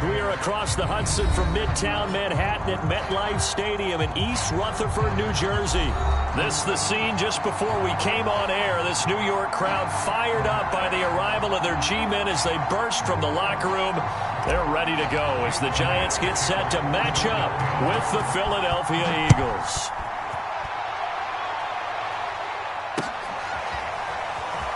We are across the Hudson from Midtown Manhattan at MetLife Stadium in East Rutherford, New Jersey. This is the scene just before we came on air. This New York crowd fired up by the arrival of their G-men as they burst from the locker room. They're ready to go as the Giants get set to match up with the Philadelphia Eagles.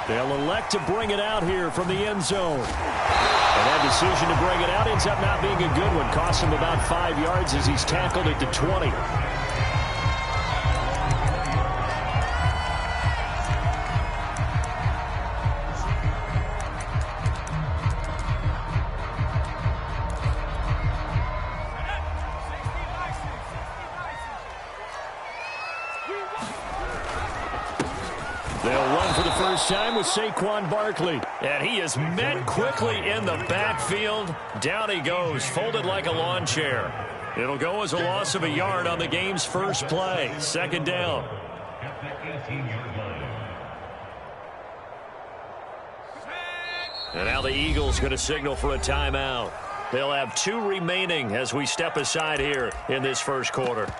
They'll elect to bring it out here from the end zone. And that decision to bring it out ends up not being a good one. Costs him about 5 yards as he's tackled at the 20. They'll run for the first time with Saquon Barkley. And he is met quickly in the backfield. Down he goes, folded like a lawn chair. It'll go as a loss of a yard on the game's first play. Second down. And now the Eagles going to signal for a timeout. They'll have 2 remaining as we step aside here in this first quarter.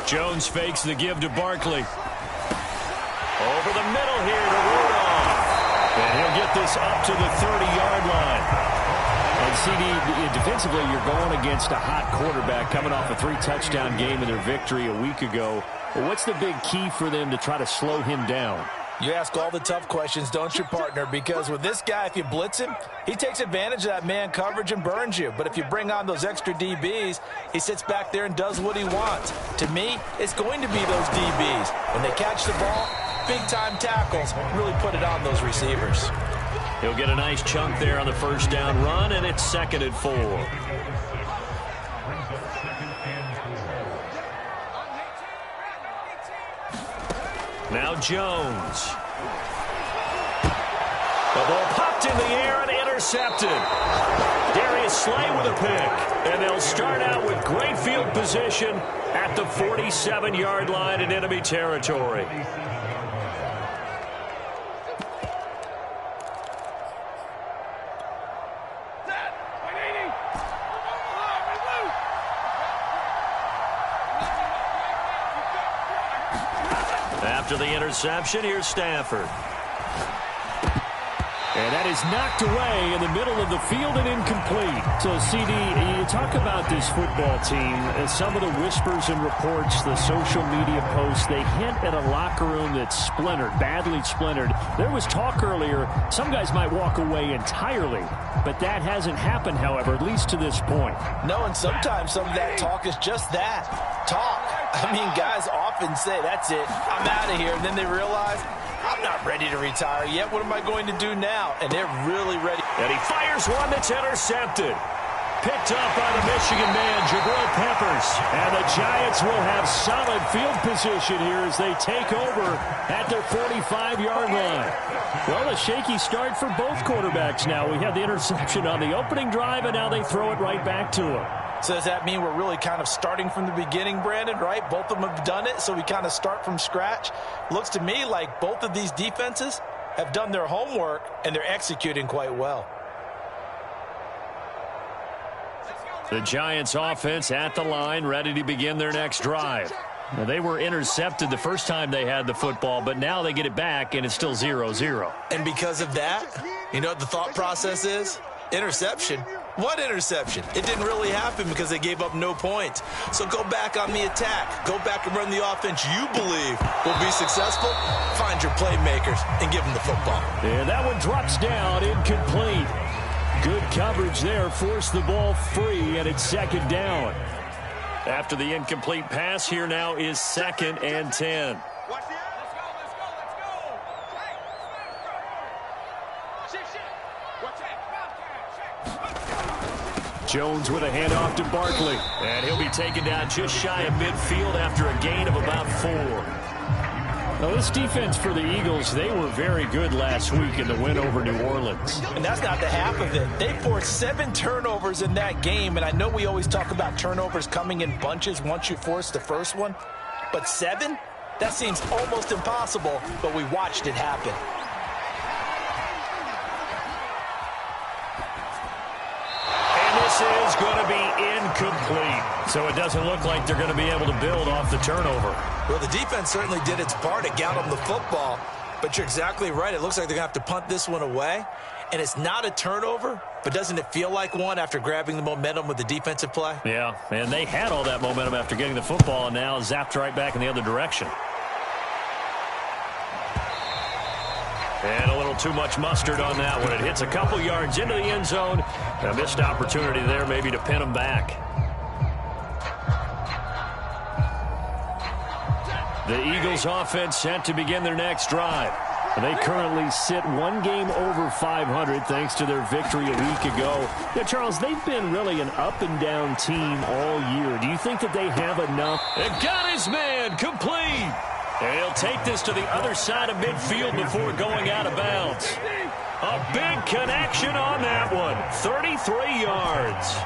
Jones fakes the give to Barkley. Over the middle here to Rudolph. And he'll get this up to the 30-yard line. And CD, defensively, you're going against a hot quarterback coming off a 3-touchdown game in their victory a week ago. Well, what's the big key for them to try to slow him down? You ask all the tough questions, don't you, partner? Because with this guy, if you blitz him, he takes advantage of that man coverage and burns you. But if you bring on those extra DBs, he sits back there and does what he wants. To me, it's going to be those DBs. When they catch the ball, big-time tackles really put it on those receivers. He'll get a nice chunk there on the first down run, and it's 2nd and 4. Now Jones. The ball popped in the air and intercepted. Darius Slay with a pick. And they'll start out with great field position at the 47-yard line in enemy territory. After the interception, here's Stafford. And that is knocked away in the middle of the field and incomplete. So, CD, you talk about this football team, some of the whispers and reports, the social media posts, they hint at a locker room that's splintered, badly splintered. There was talk earlier, some guys might walk away entirely, but that hasn't happened, however, at least to this point. No, and sometimes some of that talk is just that, talk. I mean, guys often say, that's it, I'm out of here, and then they realize, I'm not ready to retire yet. What am I going to do now? And they're really ready. And he fires one that's intercepted. Picked up by the Michigan man, Jabril Peppers. And the Giants will have solid field position here as they take over at their 45-yard line. Well, a shaky start for both quarterbacks now. We had the interception on the opening drive, and now they throw it right back to him. So does that mean we're really kind of starting from the beginning, Brandon, right? Both of them have done it, so we kind of start from scratch. Looks to me like both of these defenses have done their homework, and they're executing quite well. The Giants offense at the line, ready to begin their next drive. Now, they were intercepted the first time they had the football, but now they get it back, and it's still 0-0. And because of that, you know what the thought process is? Interception. What interception? It didn't really happen because they gave up no points. So go back on the attack. Go back and run the offense you believe will be successful. Find your playmakers and give them the football. And that one drops down, incomplete. Good coverage there, forced the ball free, and it's 2nd down. After the incomplete pass, here now is 2nd and 10. Jones with a handoff to Barkley. And he'll be taken down just shy of midfield after a gain of about 4. Now, this defense for the Eagles, they were very good last week in the win over New Orleans. And that's not the half of it. They forced 7 turnovers in that game, and I know we always talk about turnovers coming in bunches once you force the first one, but 7? That seems almost impossible, but we watched it happen. Is going to be incomplete. So it doesn't look like they're going to be able to build off the turnover. Well, the defense certainly did its part to get them the football, but you're exactly right. It looks like they're going to have to punt this one away, and it's not a turnover, but doesn't it feel like one after grabbing the momentum with the defensive play? Yeah, and they had all that momentum after getting the football, and now zapped right back in the other direction. And a little too much mustard on that one. It hits a couple yards into the end zone. A missed opportunity there maybe to pin them back. The Eagles offense set to begin their next drive. They currently sit 1 game over 500 thanks to their victory a week ago. Yeah, Charles, they've been really an up-and-down team all year. Do you think that they have enough? And got his man complete. And he'll take this to the other side of midfield before going out of bounds. A big connection on that one. 33 yards.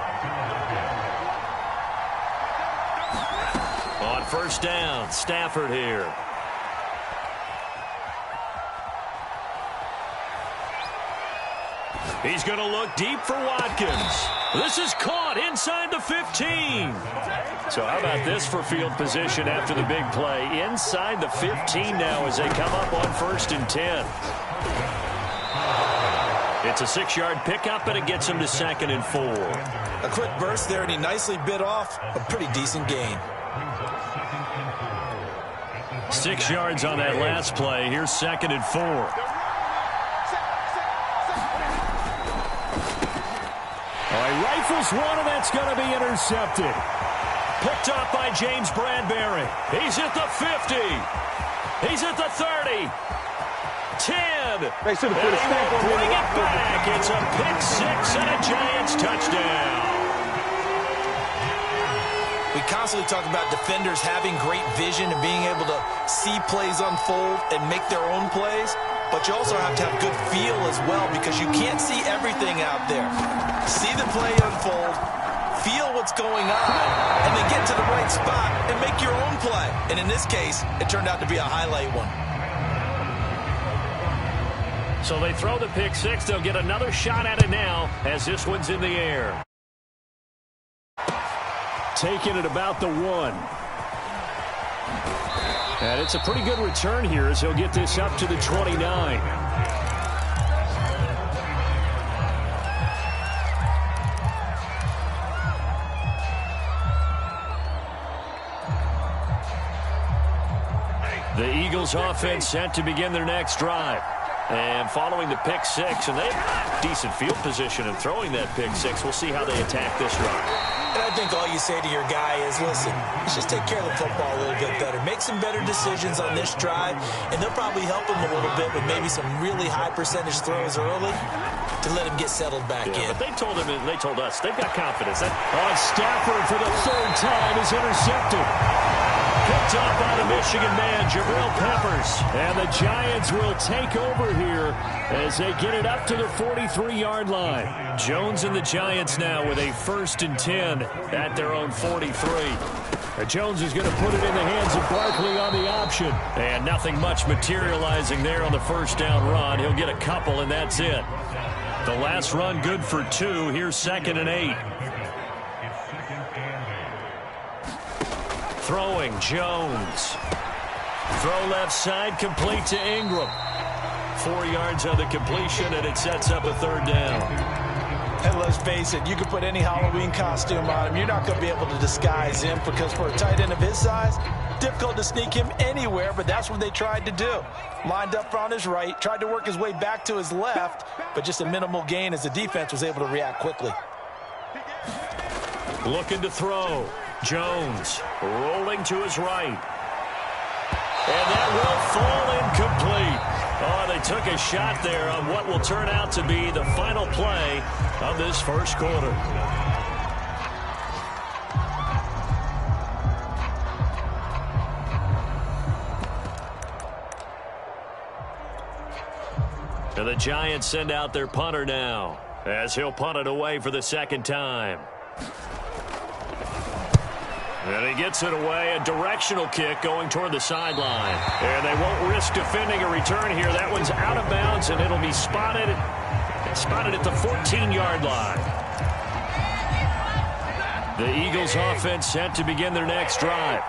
On first down, Stafford here. He's going to look deep for Watkins. This is caught inside the 15. So how about this for field position after the big play? Inside the 15 now as they come up on 1st and 10. It's a 6-yard pickup, and it gets him to 2nd and 4. A quick burst there, and he nicely bit off a pretty decent gain. 6 yards on that last play. Here's 2nd and 4. Rifles one, and that's going to be intercepted. Picked up by James Bradbury. He's at the 50. He's at the 30. 10. They should have put a stamp on bring it back. It's a pick 6 and a Giants touchdown. We constantly talk about defenders having great vision and being able to see plays unfold and make their own plays. But you also have to have good feel as well because you can't see everything out there. See the play unfold, feel what's going on, and then get to the right spot and make your own play. And in this case, it turned out to be a highlight one. So they throw the pick 6. They'll get another shot at it now as this one's in the air. Taking it about the 1. And it's a pretty good return here as he'll get this up to the 29. The Eagles offense set to begin their next drive. And following the pick 6, and they have decent field position in throwing that pick 6. We'll see how they attack this run. And I think all you say to your guy is, listen, let's just take care of the football a little bit better. Make some better decisions on this drive, and they'll probably help him a little bit with maybe some really high percentage throws early to let him get settled back in. But they told him, and they told us, they've got confidence. Stafford for the 3rd time is intercepted. Picked up by the Michigan man, Jabril Peppers. And the Giants will take over here as they get it up to the 43-yard line. Jones and the Giants now with a 1st and 10 at their own 43. Jones is going to put it in the hands of Barkley on the option. And nothing much materializing there on the 1st down run. He'll get a couple, and that's it. The last run good for 2. Here's 2nd and 8. Throwing, Jones. Throw left side, complete to Ingram. 4 yards on the completion, and it sets up a 3rd down. And let's face it, you can put any Halloween costume on him. You're not going to be able to disguise him because for a tight end of his size, difficult to sneak him anywhere, but that's what they tried to do. Lined up on his right, tried to work his way back to his left, but just a minimal gain as the defense was able to react quickly. Looking to throw. Jones rolling to his right. And that will fall incomplete. Oh, they took a shot there on what will turn out to be the final play of this 1st quarter. And the Giants send out their punter now, as he'll punt it away for the second time. And he gets it away, a directional kick going toward the sideline. And they won't risk defending a return here. That one's out of bounds, and it'll be spotted at the 14-yard line. The Eagles offense set to begin their next drive.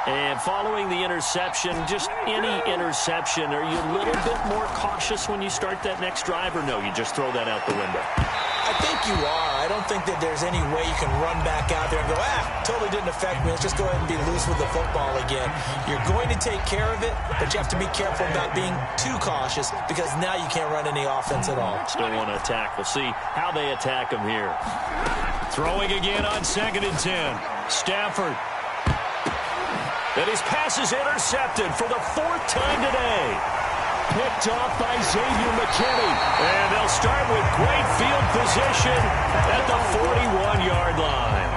And following the interception, just any interception, are you a little bit more cautious when you start that next drive, or no, you just throw that out the window? I think you are. I don't think that there's any way you can run back out there and go, totally didn't affect me. Let's just go ahead and be loose with the football again. You're going to take care of it, but you have to be careful about being too cautious because now you can't run any offense at all. Still want to attack. We'll see how they attack them here. Throwing again on 2nd and 10. Stafford. And his pass is intercepted for the 4th time today. Picked off by Xavier McKinney. And they'll start with great field position at the 41-yard line.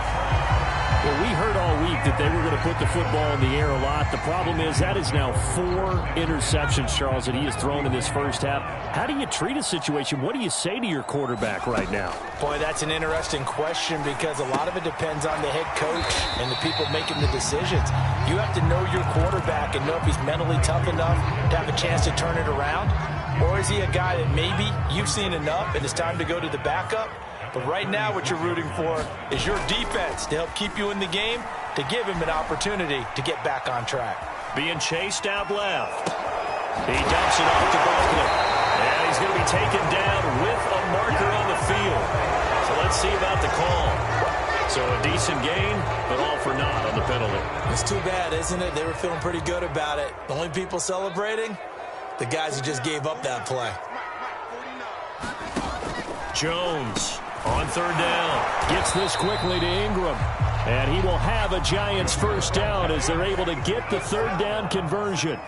Well, we heard all week that they were going to put the football in the air a lot. The problem is that is now 4 interceptions, Charles, that he has thrown in this first half. How do you treat a situation? What do you say to your quarterback right now? Boy, that's an interesting question because a lot of it depends on the head coach and the people making the decisions. You have to know your quarterback and know if he's mentally tough enough to have a chance to turn it around. Or is he a guy that maybe you've seen enough and it's time to go to the backup? But right now what you're rooting for is your defense to help keep you in the game, to give him an opportunity to get back on track. Being chased out left. He dumps it off to Barkley. And he's going to be taken down with a marker on the field. So let's see about the call. So a decent gain, but all for naught on the penalty. It's too bad, isn't it? They were feeling pretty good about it. The only people celebrating, the guys who just gave up that play. Jones on 3rd down. Gets this quickly to Ingram. And he will have a Giants first down as they're able to get the 3rd down conversion.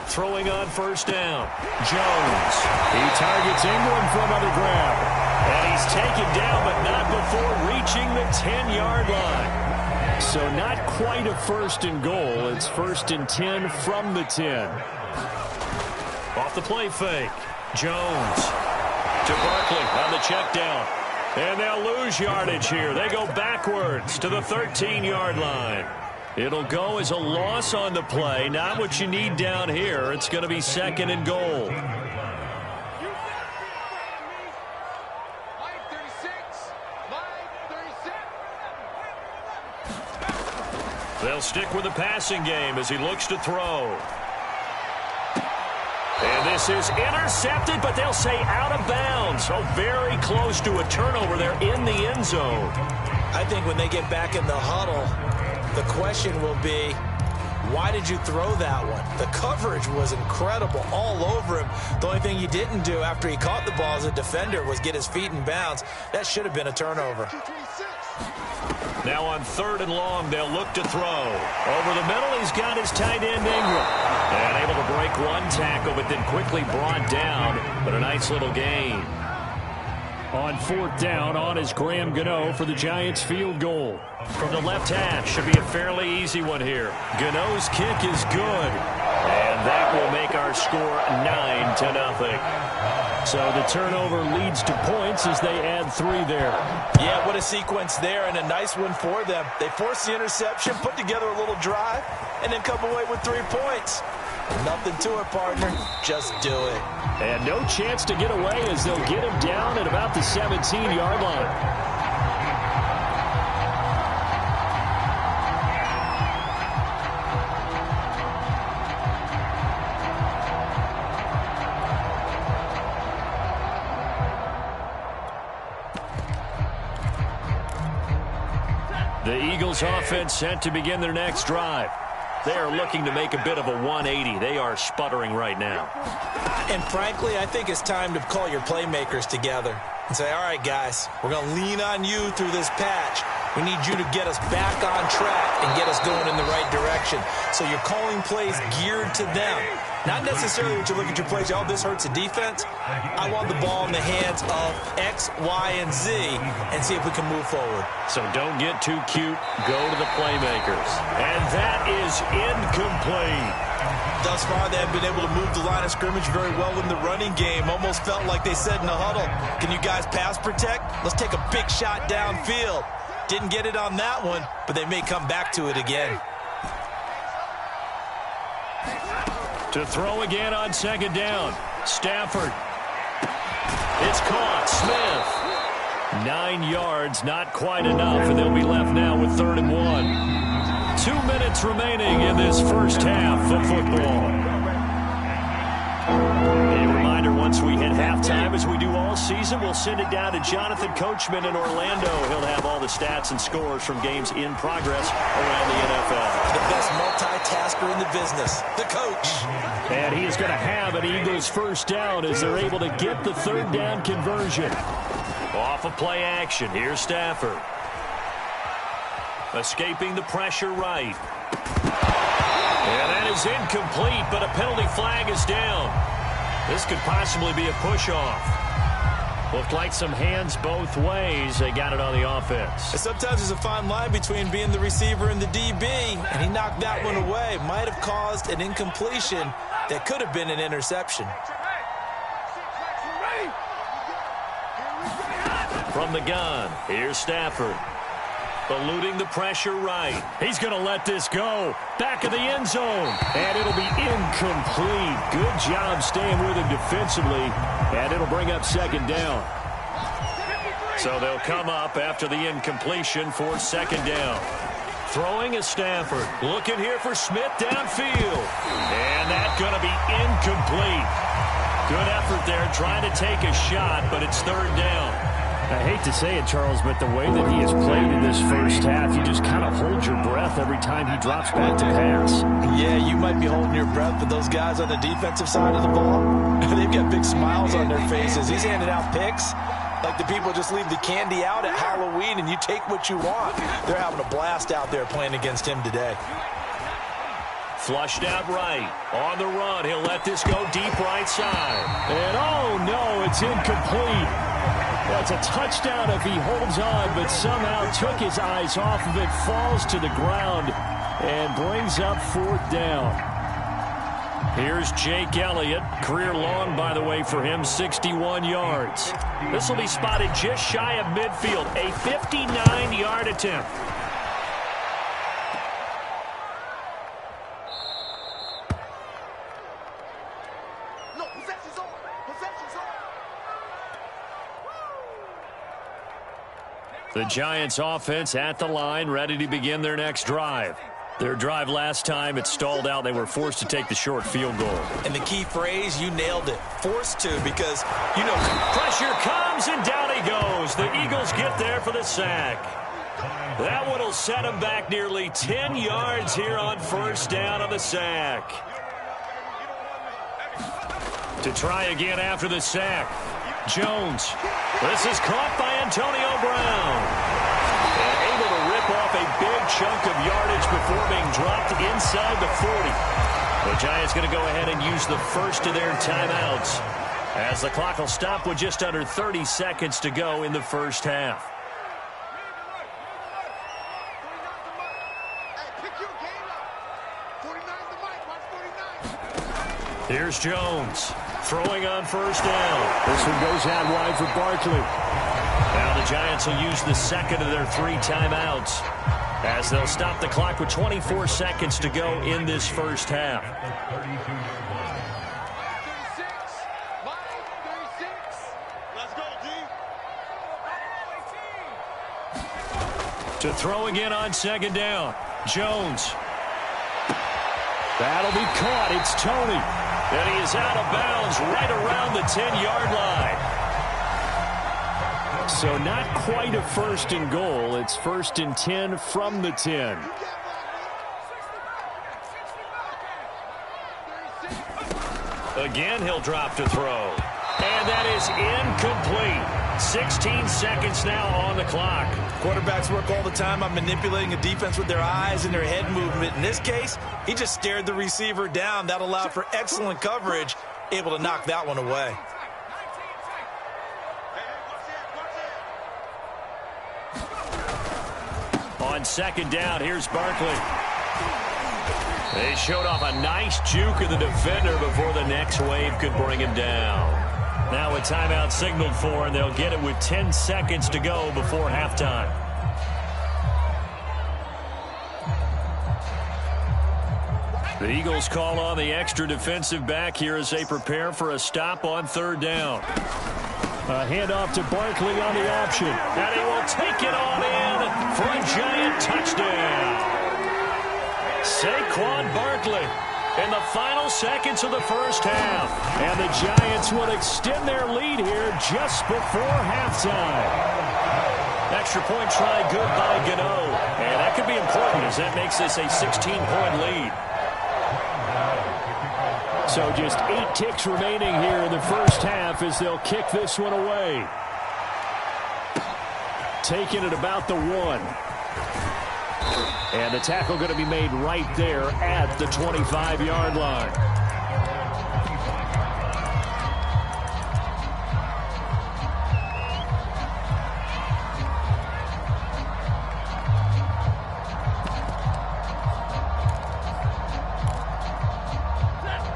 Throwing on 1st down. Jones. He targets Ingram for another grab. And he's taken down, but not before reaching the 10-yard line. So not quite a 1st and goal. It's 1st and 10 from the 10. Off the play fake. Jones to Barkley on the check down. And they'll lose yardage here. They go backwards to the 13-yard line. It'll go as a loss on the play. Not what you need down here. It's going to be 2nd and goal. They'll stick with the passing game as he looks to throw. And this is intercepted, but they'll say out of bounds. So very close to a turnover there in the end zone. I think when they get back in the huddle, the question will be, why did you throw that one? The coverage was incredible all over him. The only thing he didn't do after he caught the ball as a defender was get his feet in bounds. That should have been a turnover. Now on 3rd and long, they'll look to throw. Over the middle, he's got his tight end, Ingram. And able to break one tackle, but then quickly brought down. But a nice little gain. On 4th down, on is Graham Gano for the Giants field goal. From the left hash, should be a fairly easy one here. Gano's kick is good. And that will make our score 9-0. So the turnover leads to points as they add 3 there. Yeah, what a sequence there, and a nice one for them. They force the interception, put together a little drive, and then come away with 3 points. Nothing to it, partner. Just do it. And no chance to get away as they'll get him down at about the 17-yard line. The Eagles offense set to begin their next drive. They are looking to make a bit of a 180. They are sputtering right now. And frankly, I think it's time to call your playmakers together and say, all right, guys, we're going to lean on you through this patch. We need you to get us back on track and get us going in the right direction. So you're calling plays geared to them. Not necessarily when you look at your plays, oh, this hurts the defense. I want the ball in the hands of X, Y, and Z and see if we can move forward. So don't get too cute. Go to the playmakers. And that is incomplete. Thus far, they haven't been able to move the line of scrimmage very well in the running game. Almost felt like they said in the huddle, can you guys pass protect? Let's take a big shot downfield. Didn't get it on that one, but they may come back to it again. To throw again on second down. Stafford. It's caught. Smith. 9 yards, not quite enough, and they'll be left now with 3rd and 1. 2 minutes remaining in this first half of football. A reminder, once we hit halftime, as we do all season, we'll send it down to Jonathan Coachman in Orlando. He'll have all the stats and scores from games in progress around the NFL. The best multitasker in the business, the coach. And he is going to have an Eagles first down as they're able to get the 3rd down conversion. Off of play action, here's Stafford. Escaping the pressure right. And that is incomplete, but a penalty flag is down. This could possibly be a push-off. Looked like some hands both ways. They got it on the offense. Sometimes there's a fine line between being the receiver and the DB, and he knocked that one away. Might have caused an incompletion that could have been an interception. From the gun, here's Stafford. Eluding the pressure right. He's going to let this go. Back of the end zone. And it'll be incomplete. Good job staying with him defensively. And it'll bring up 2nd down. So they'll come up after the incompletion for 2nd down. Throwing is Stafford. Looking here for Smith downfield. And that's going to be incomplete. Good effort there trying to take a shot, but it's 3rd down. I hate to say it, Charles, but the way that he has played in this first half, you just kind of hold your breath every time he drops back to pass. Yeah, you might be holding your breath, but those guys on the defensive side of the ball, they've got big smiles on their faces. He's handing out picks like the people just leave the candy out at Halloween and you take what you want. They're having a blast out there playing against him today. Flushed out right. On the run, he'll let this go deep right side. And oh no, it's incomplete. That's a touchdown if he holds on, but somehow took his eyes off of it, falls to the ground, and brings up 4th down. Here's Jake Elliott. Career long, by the way, for him, 61 yards. This will be spotted just shy of midfield, a 59-yard attempt. The Giants offense at the line, ready to begin their next drive. Their drive last time, it stalled out. They were forced to take the short field goal. And the key phrase, you nailed it. Forced to, because, you know, pressure comes and down he goes. The Eagles get there for the sack. That one will set them back nearly 10 yards here on 1st down on the sack. To try again after the sack. Jones. This is caught by Antonio Brown. And able to rip off a big chunk of yardage before being dropped inside the 40. The Giants going to go ahead and use the first of their timeouts, as the clock will stop with just under 30 seconds to go in the first half. Here's Jones. Throwing on 1st down. This one goes out wide for Barkley. Now the Giants will use the 2nd of their 3 timeouts, as they'll stop the clock with 24 seconds to go in this first half. To throw again on 2nd down. Jones. That'll be caught. It's Tony. And he is out of bounds right around the 10-yard line. So not quite a 1st and goal. It's 1st and 10 from the 10. Again, he'll drop to throw. And that is incomplete. 16 seconds now on the clock. Quarterbacks work all the time on manipulating a defense with their eyes and their head movement. In this case, he just stared the receiver down. That allowed for excellent coverage, able to knock that one away. On 2nd down, here's Barkley. They showed off a nice juke of the defender before the next wave could bring him down. Now a timeout signaled for, and they'll get it with 10 seconds to go before halftime. The Eagles call on the extra defensive back here as they prepare for a stop on third down. A handoff to Barkley on the option. And he will take it on in for a giant touchdown. Saquon Barkley in the final seconds of the first half. And the Giants will extend their lead here just before halftime. Extra point try good by Gano. And that could be important as that makes this a 16-point lead. So just 8 ticks remaining here in the first half as they'll kick this one away. Taking it about the 1. And the tackle going to be made right there at the 25-yard line.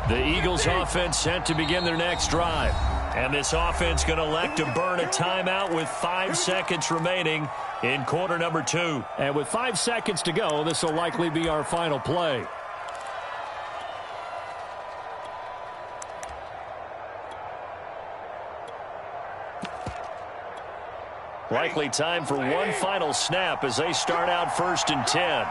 The Eagles offense set to begin their next drive. And this offense going to elect to burn a timeout with 5 seconds remaining in quarter number 2. And with 5 seconds to go, this will likely be our final play. Likely time for one final snap as they start out 1st and 10.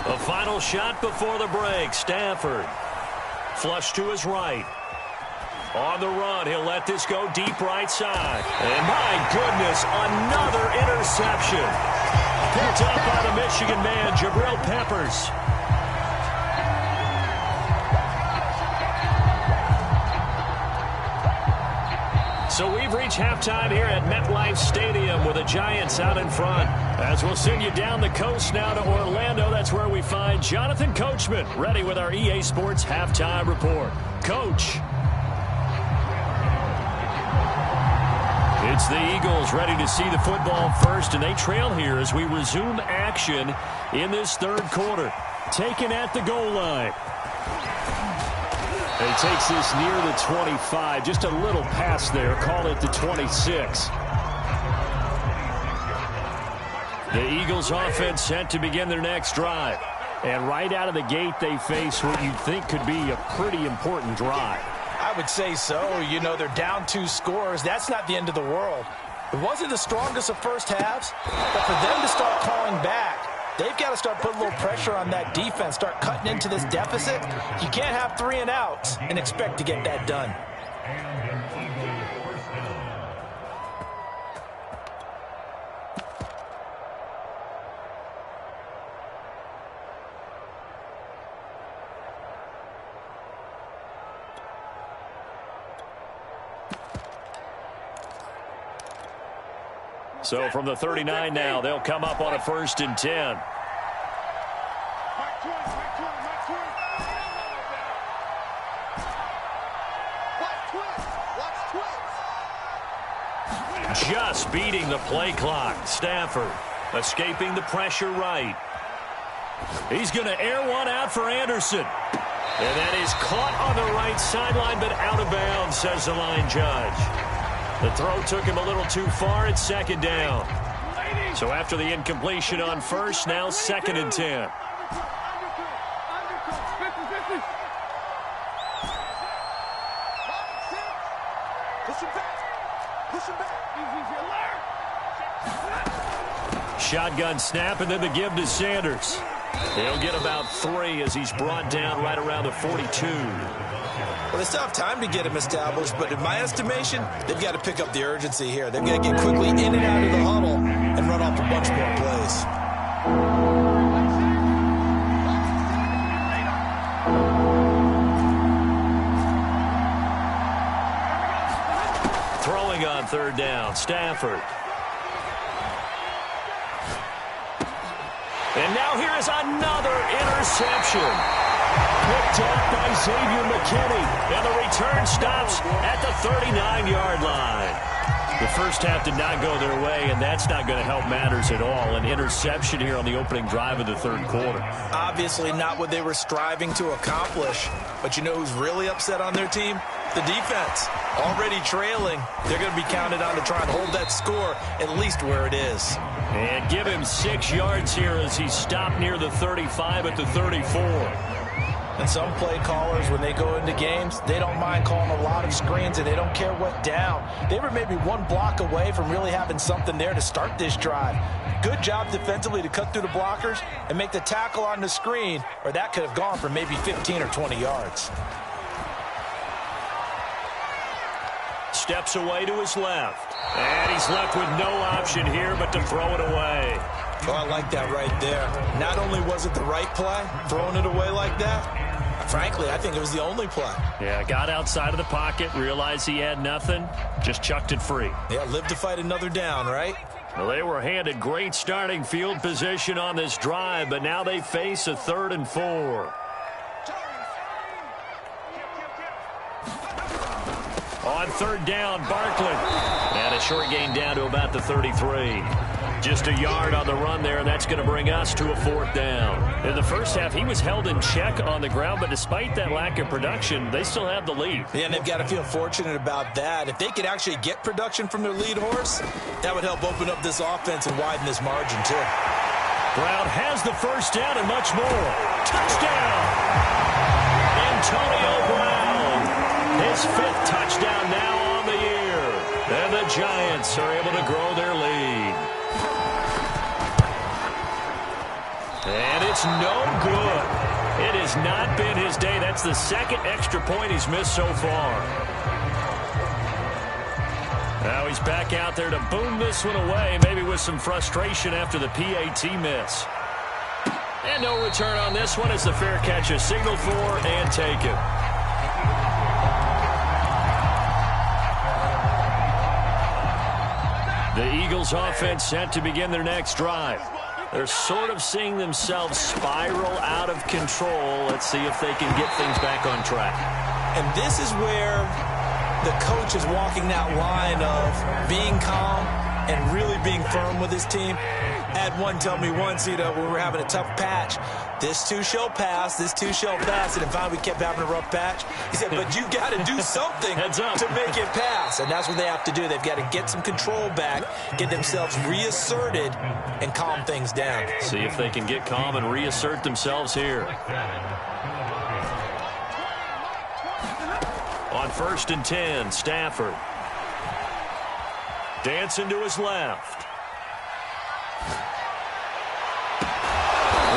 A final shot before the break. Stafford. Flush to his right. On the run, he'll let this go deep right side. And my goodness, another interception. Picked up by the Michigan man, Jabril Peppers. So we've reached halftime here at MetLife Stadium with the Giants out in front. As we'll send you down the coast now to Orlando, that's where we find Jonathan Coachman ready with our EA Sports Halftime Report. Coach. It's the Eagles ready to see the football first, and they trail here as we resume action in this third quarter. Taken at the goal line. He takes this near the 25, just a little past there, call it the 26. The Eagles offense set to begin their next drive. And right out of the gate, they face what you'd think could be a pretty important drive. I would say so. You know, they're down 2 scores. That's not the end of the world. It wasn't the strongest of first halves, but for them to start calling back, they've got to start putting a little pressure on that defense, start cutting into this deficit. You can't have 3 and outs and expect to get that done. So from the 39 now, they'll come up on a 1st and 10. Just beating the play clock. Stafford escaping the pressure right. He's going to air one out for Anderson. And that is caught on the right sideline, but out of bounds, says the line judge. The throw took him a little too far at 2nd down. So after the incompletion on 1st, now 2nd and 10. Shotgun snap, and then the give to Sanders. He'll get about 3 as he's brought down right around the 42. Well, they still have time to get him established, but in my estimation, they've got to pick up the urgency here. They've got to get quickly in and out of the huddle and run off a bunch more plays. Throwing on 3rd down, Stafford. And now here has another interception. Picked up by Xavier McKinney. And the return stops at the 39-yard line. The first half did not go their way, and that's not going to help matters at all. An interception here on the opening drive of the third quarter. Obviously not what they were striving to accomplish. But you know who's really upset on their team? The defense. Already trailing. They're going to be counted on to try and hold that score at least where it is. And give him 6 yards here as he stopped near the 35 at the 34. And some play callers, when they go into games, they don't mind calling a lot of screens, and they don't care what down. They were maybe one block away from really having something there to start this drive. Good job defensively to cut through the blockers and make the tackle on the screen, or that could have gone for maybe 15 or 20 yards. Steps away to his left. And he's left with no option here but to throw it away. Oh, I like that right there. Not only was it the right play, throwing it away like that, frankly, I think it was the only play. Yeah, got outside of the pocket, realized he had nothing, just chucked it free. Yeah, live to fight another down, right? Well, they were handed great starting field position on this drive, but now they face a 3rd and 4. On 3rd down, Barkley. And a short gain down to about the 33. Just a yard on the run there, and that's going to bring us to a 4th down. In the first half, he was held in check on the ground, but despite that lack of production, they still have the lead. Yeah, and they've got to feel fortunate about that. If they could actually get production from their lead horse, that would help open up this offense and widen this margin, too. Brown has the first down and much more. Touchdown! Antonio Brown. His 5th touchdown now on the year. And the Giants are able to grow their lead. And it's no good. It has not been his day. That's the 2nd extra point he's missed so far. Now he's back out there to boom this one away, maybe with some frustration after the PAT miss. And no return on this one as the fair catch is signaled for and taken. The Eagles offense set to begin their next drive. They're sort of seeing themselves spiral out of control. Let's see if they can get things back on track. And this is where the coach is walking that line of being calm and really being firm with his team. Had one tell me once, when we were having a tough patch, this too shall pass, this too shall pass, and finally we kept having a rough patch. He said, but you got to do something to make it pass, and that's what they have to do. They've got to get some control back, get themselves reasserted, and calm things down. See if they can get calm and reassert themselves here. On 1st and 10, Stafford. Dancing to his left.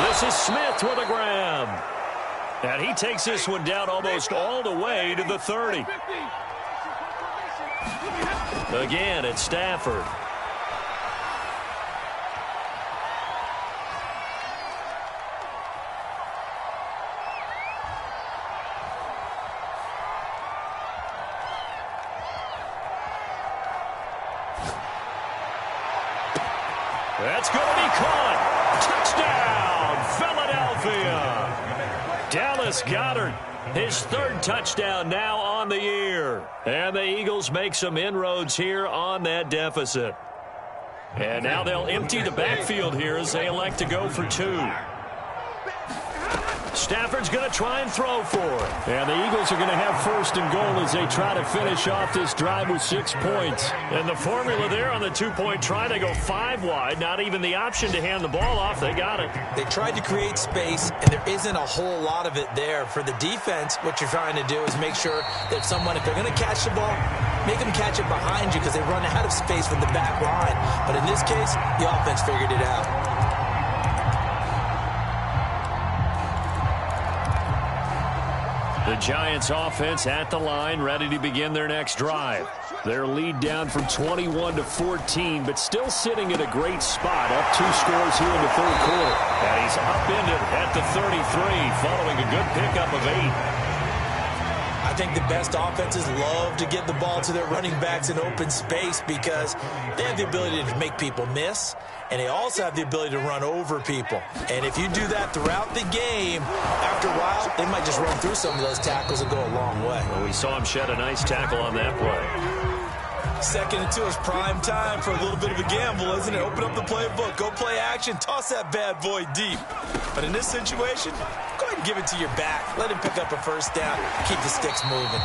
This is Smith with a grab. And he takes this one down almost all the way to the 30. Again, it's Stafford. That's going to be caught. Touchdown, Philadelphia. Dallas Goedert, his 3rd touchdown now on the year. And the Eagles make some inroads here on that deficit. And now they'll empty the backfield here as they elect to go for 2. Stafford's going to try and throw for it. And the Eagles are going to have 1st and goal as they try to finish off this drive with 6 points. And the formula there on the 2-point try, they go 5 wide. Not even the option to hand the ball off. They got it. They tried to create space, and there isn't a whole lot of it there. For the defense, what you're trying to do is make sure that someone, if they're going to catch the ball, make them catch it behind you because they run out of space with the back line. But in this case, the offense figured it out. The Giants offense at the line, ready to begin their next drive. Their lead down from 21 to 14, but still sitting at a great spot, up 2 scores here in the 3rd quarter. And he's upended at the 33, following a good pickup of 8. I I think the best offenses love to get the ball to their running backs in open space because they have the ability to make people miss, and they also have the ability to run over people. And if you do that throughout the game, after a while, they might just run through some of those tackles and go a long way. Well, we saw him shed a nice tackle on that play. 2nd and 2 is prime time for a little bit of a gamble, isn't it? Open up the playbook, go play action, toss that bad boy deep. But in this situation, go ahead and give it to your back. Let him pick up a first down, keep the sticks moving.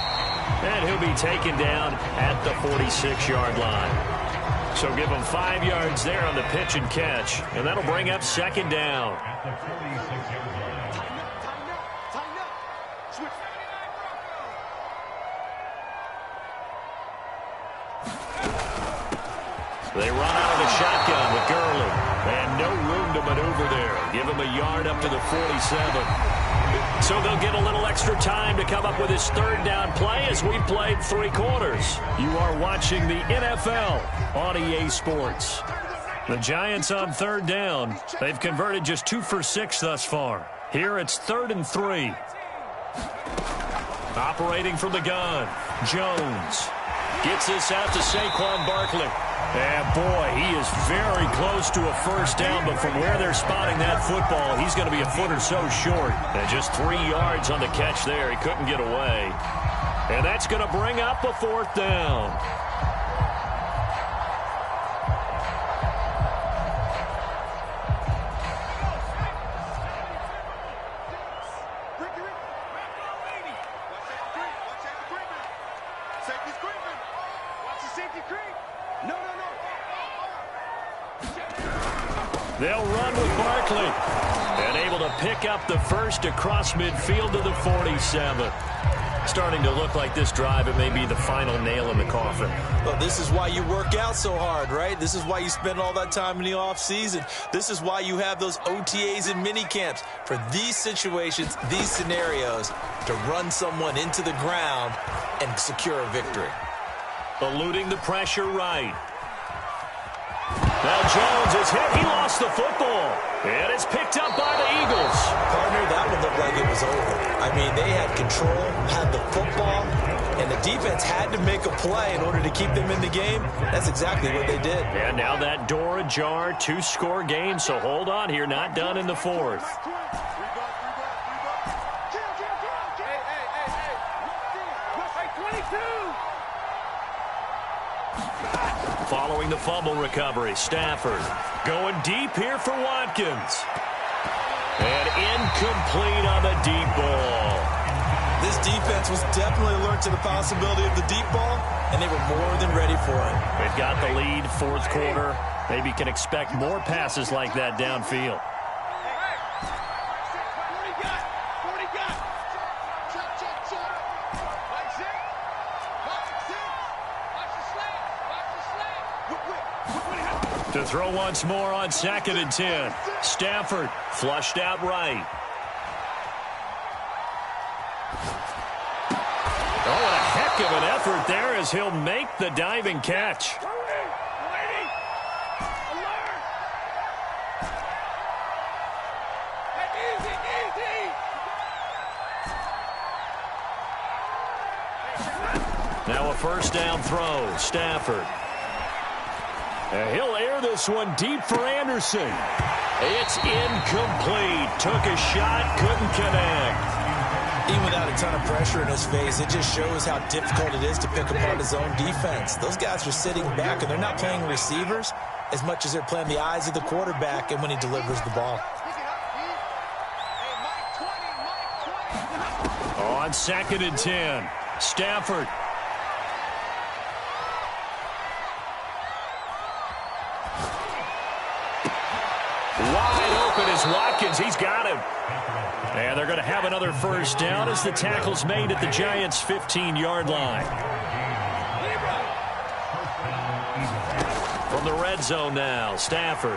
And he'll be taken down at the 46-yard line. So give him 5 yards there on the pitch and catch, and that'll bring up 2nd down. They run out of the shotgun with Gurley. And no room to maneuver there. Give him a yard up to the 47. So they'll get a little extra time to come up with his 3rd down play as we've played 3 quarters. You are watching the NFL on EA Sports. The Giants on 3rd down. They've converted just 2 for 6 thus far. Here it's 3rd and 3. Operating from the gun, Jones. Gets this out to Saquon Barkley. And, boy, he is very close to a first down, but from where they're spotting that football, he's going to be a foot or so short. And just 3 yards on the catch there. He couldn't get away. And that's going to bring up a 4th down. They'll run with Barkley. And able to pick up the first across midfield to the 47. Starting to look like this drive, it may be the final nail in the coffin. Well, this is why you work out so hard, right? This is why you spend all that time in the offseason. This is why you have those OTAs and mini camps for these situations, these scenarios, to run someone into the ground and secure a victory. Eluding the pressure right. Now Jones is hit. He lost the football. And it's picked up by the Eagles. Partner, that one looked like it was over. I mean, they had control, had the football, and the defense had to make a play in order to keep them in the game. That's exactly what they did. And now that door ajar, 2-score game, so hold on here. Not done in the 4th. Following the fumble recovery, Stafford going deep here for Watkins. And incomplete on the deep ball. This defense was definitely alert to the possibility of the deep ball, and they were more than ready for it. They've got the lead, 4th quarter. Maybe can expect more passes like that downfield. To throw once more on 2nd and 10. Stafford flushed out right. Oh, what a heck of an effort there as he'll make the diving catch. Now a first down throw, Stafford. And he'll air this one deep for Anderson. It's incomplete. Took a shot, couldn't connect. Even without a ton of pressure in his face, it just shows how difficult it is to pick apart his own defense. Those guys are sitting back, and they're not playing receivers as much as they're playing the eyes of the quarterback and when he delivers the ball. On 2nd and 10, Stafford. Wide open is Watkins. He's got him. And they're going to have another first down as the tackle's made at the Giants' 15-yard line. From the red zone now, Stafford.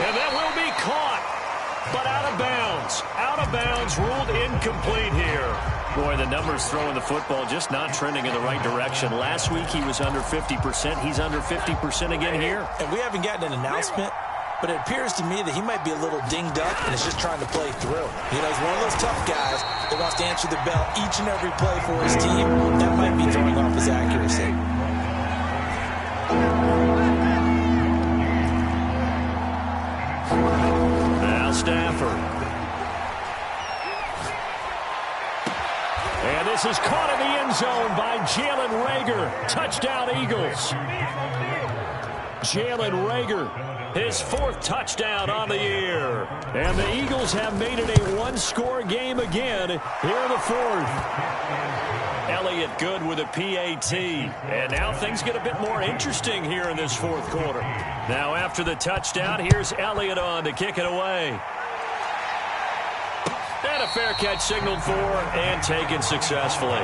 And that will be caught. But out of bounds. Out of bounds, ruled incomplete here. Boy, the numbers throwing the football just not trending in the right direction. Last week he was under 50%. He's under 50% again here. And we haven't gotten an announcement, but it appears to me that he might be a little dinged up and is just trying to play through. You know, he's one of those tough guys that wants to answer the bell each and every play for his team. That might be throwing off his accuracy. Now Stafford. And this is caught in the end zone by Jalen Reagor. Touchdown, Eagles. Jalen Reagor, his 4th touchdown on the year. And the Eagles have made it a one-score game again here in the 4th. Elliott good with a PAT. And now things get a bit more interesting here in this 4th quarter. Now after the touchdown, here's Elliott on to kick it away. And a fair catch signaled for and taken successfully.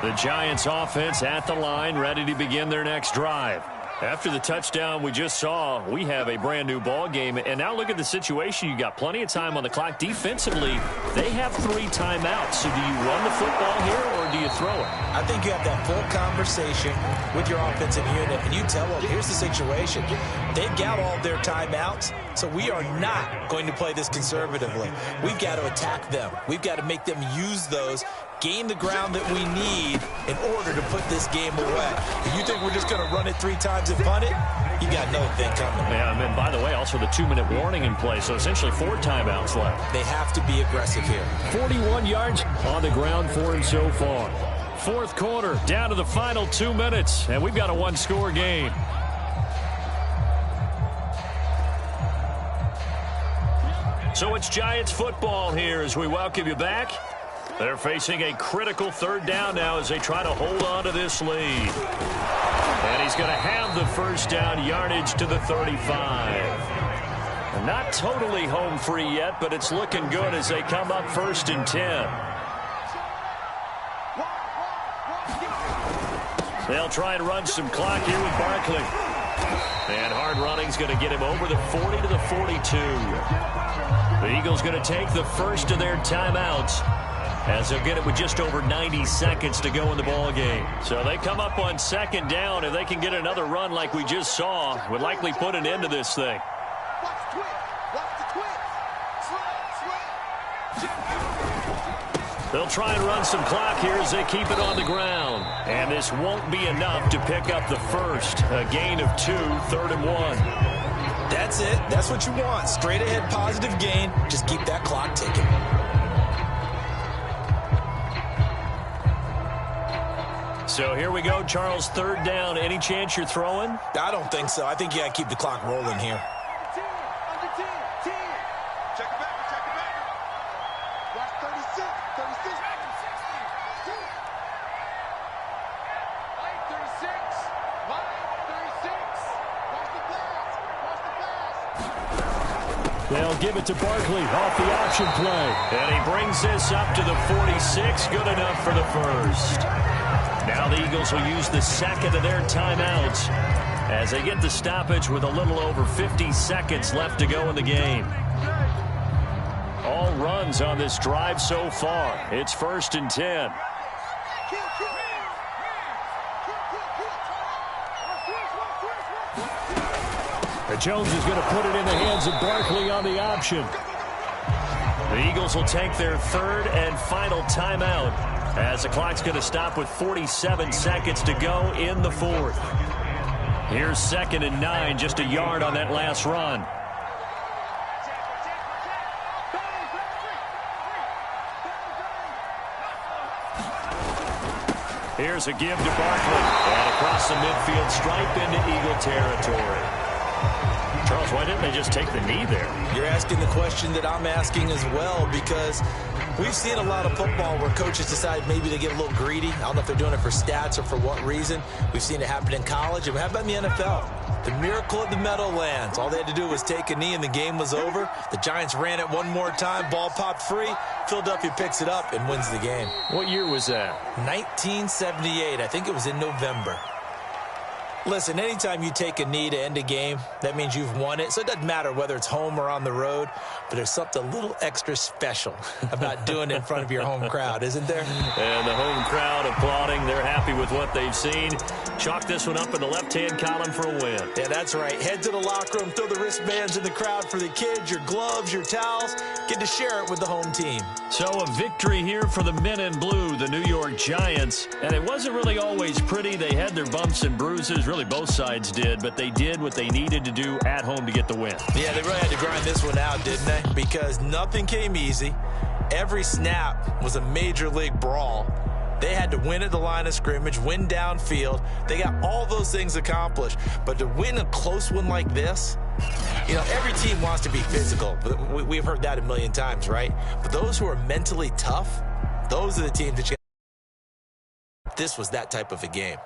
The Giants offense at the line, ready to begin their next drive. After the touchdown we just saw, we have a brand new ball game. And now look at the situation. You got plenty of time on the clock. Defensively, they have 3 timeouts. So do you run the football here or do you throw it? I think you have that full conversation with your offensive unit, and you tell them, here's the situation. They've got all their timeouts, so we are not going to play this conservatively. We've got to attack them. We've got to make them use those, gain the ground that we need in order to put this game away. If you think we're just going to run it 3 times and punt it, you got another thing coming. Yeah, and by the way, also the 2-minute warning in play, so essentially 4 timeouts left. They have to be aggressive here. 41 yards on the ground for him so far. 4th quarter, down to the final 2 minutes, and we've got a one-score game. So it's Giants football here as we welcome you back. They're facing a critical 3rd down now as they try to hold on to this lead. And he's going to have the first down, yardage to the 35. Not totally home free yet, but it's looking good as they come up 1st and 10. They'll try and run some clock here with Barkley. And hard running's going to get him over the 40 to the 42. The Eagles going to take the first of their timeouts, as they'll get it with just over 90 seconds to go in the ball game. So they come up on 2nd down. If they can get another run like we just saw, would likely put an end to this thing. They'll try and run some clock here as they keep it on the ground. And this won't be enough to pick up the first. A gain of 2, 3rd and 1. That's it. That's what you want. Straight ahead positive gain. Just keep that clock ticking. So here we go, Charles, 3rd down. Any chance you're throwing? I don't think so. I think you got to keep the clock rolling here. They'll give it to Barkley off the option play. And he brings this up to the 46. Good enough for the first. Now the Eagles will use the 2nd of their timeouts as they get the stoppage with a little over 50 seconds left to go in the game. All runs on this drive so far. It's 1st and 10. Jones is going to put it in the hands of Barkley on the option. The Eagles will take their 3rd and final timeout as the clock's going to stop with 47 seconds to go in the 4th. Here's 2nd and 9, just a yard on that last run. Here's a give to Barkley. And across the midfield stripe into Eagle territory. Charles, why didn't they just take the knee there? You're asking the question that I'm asking as well, because we've seen a lot of football where coaches decide maybe they get a little greedy. I don't know if they're doing it for stats or for what reason. We've seen it happen in college. And how about in the NFL? The miracle of the Meadowlands. All they had to do was take a knee and the game was over. The Giants ran it one more time. Ball popped free. Philadelphia picks it up and wins the game. What year was that? 1978. I think it was in November. Listen, anytime you take a knee to end a game, that means you've won it. So it doesn't matter whether it's home or on the road, but there's something a little extra special about doing it in front of your home crowd, isn't there? And the home crowd applauding. They're happy with what they've seen. Chalk this one up in the left-hand column for a win. Yeah, that's right. Head to the locker room, throw the wristbands in the crowd for the kids, your gloves, your towels. Get to share it with the home team. So a victory here for the men in blue, the New York Giants. And it wasn't really always pretty. They had their bumps and bruises. Really, both sides did. But they did what they needed to do at home to get the win. Yeah, they really had to grind this one out, didn't they? Because nothing came easy. Every snap was a major league brawl. They had to win at the line of scrimmage, win downfield. They got all those things accomplished. But to win a close one like this, you know, every team wants to be physical. We've heard that a million times, right? But those who are mentally tough, those are the teams that you... This was that type of a game.